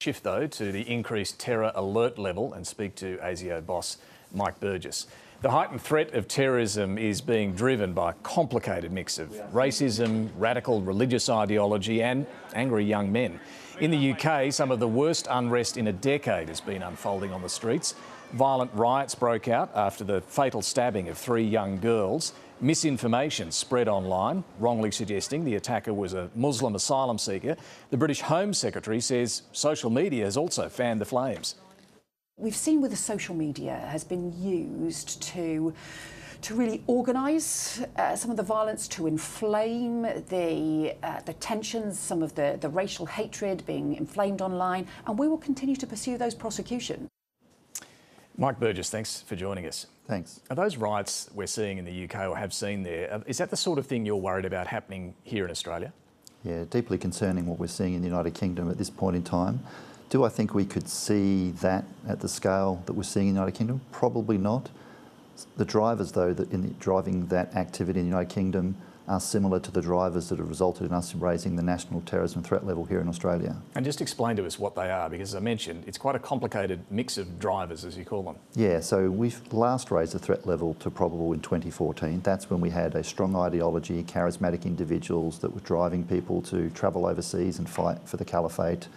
Shift though to the increased terror alert level and speak to ASIO boss Mike Burgess. The heightened threat of terrorism is being driven by a complicated mix of racism, radical religious ideology and angry young men. In the UK, some of the worst unrest in a decade has been unfolding on the streets. Violent riots broke out after the fatal stabbing of 3 young girls. Misinformation spread online, wrongly suggesting the attacker was a Muslim asylum seeker. The British Home Secretary says social media has also fanned the flames. We've seen with the social media has been used to really organise some of the violence, to inflame the tensions, some of the racial hatred being inflamed online, and we will continue to pursue those prosecutions. Mike Burgess, thanks for joining us. Thanks. Are those riots we're seeing in the UK or have seen there, is that the sort of thing you're worried about happening here in Australia? Yeah, deeply concerning what we're seeing in the United Kingdom at this point in time. Do I think we could see that at the scale that we're seeing in the United Kingdom? Probably not. The drivers, though, that driving that activity in the United Kingdom are similar to the drivers that have resulted in us raising the national terrorism threat level here in Australia. And just explain to us what they are, because as I mentioned, it's quite a complicated mix of drivers, as you call them. Yeah, so we last raised the threat level to probable in 2014. That's when we had a strong ideology, charismatic individuals that were driving people to travel overseas and fight for the caliphate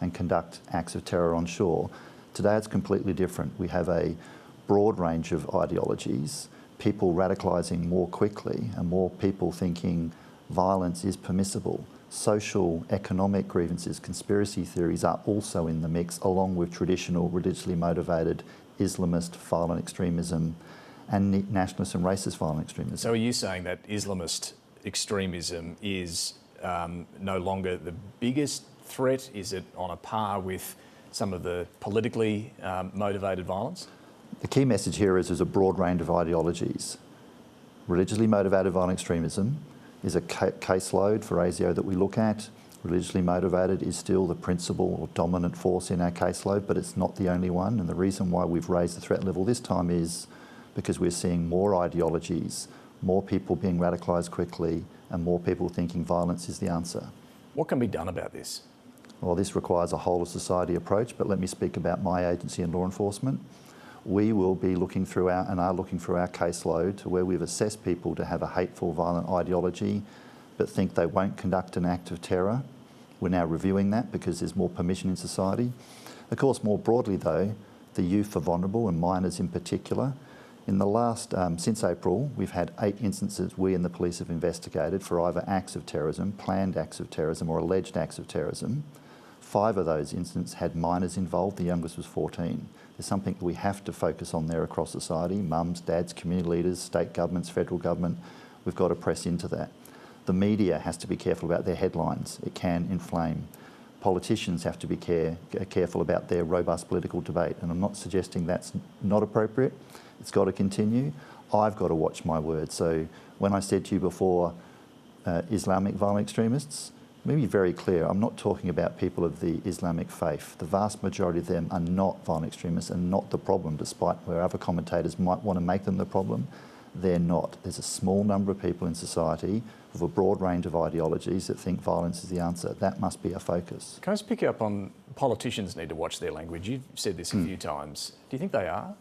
and conduct acts of terror on shore. Today it's completely different. We have a broad range of ideologies, people radicalising more quickly and more people thinking violence is permissible. Social, economic grievances, conspiracy theories are also in the mix, along with traditional religiously motivated Islamist violent extremism and nationalist and racist violent extremism. So are you saying that Islamist extremism is no longer the biggest threat? Is it on a par with some of the politically motivated violence? The key message here is there's a broad range of ideologies. Religiously motivated violent extremism is a caseload for ASIO that we look at. Religiously motivated is still the principal or dominant force in our caseload, but it's not the only one. And the reason why we've raised the threat level this time is because we're seeing more ideologies, more people being radicalised quickly, and more people thinking violence is the answer. What can be done about this? Well, this requires a whole of society approach, but let me speak about my agency and law enforcement. We will be looking through our caseload to where we've assessed people to have a hateful, violent ideology, but think they won't conduct an act of terror. We're now reviewing that because there's more permission in society. Of course, more broadly though, the youth are vulnerable and minors in particular. In the last, since April, we've had 8 instances we and the police have investigated for either acts of terrorism, planned acts of terrorism or alleged acts of terrorism. 5 of those incidents had minors involved, the youngest was 14. There's something that we have to focus on there across society, mums, dads, community leaders, state governments, federal government. We've got to press into that. The media has to be careful about their headlines. It can inflame. Politicians have to be careful about their robust political debate, and I'm not suggesting that's not appropriate. It's got to continue. I've got to watch my words. So when I said to you before, Islamic violent extremists, let me be very clear, I'm not talking about people of the Islamic faith. The vast majority of them are not violent extremists and not the problem, despite where other commentators might want to make them the problem. They're not. There's a small number of people in society with a broad range of ideologies that think violence is the answer. That must be our focus. Can I just pick you up on politicians need to watch their language? You've said this a few times. Do you think they are?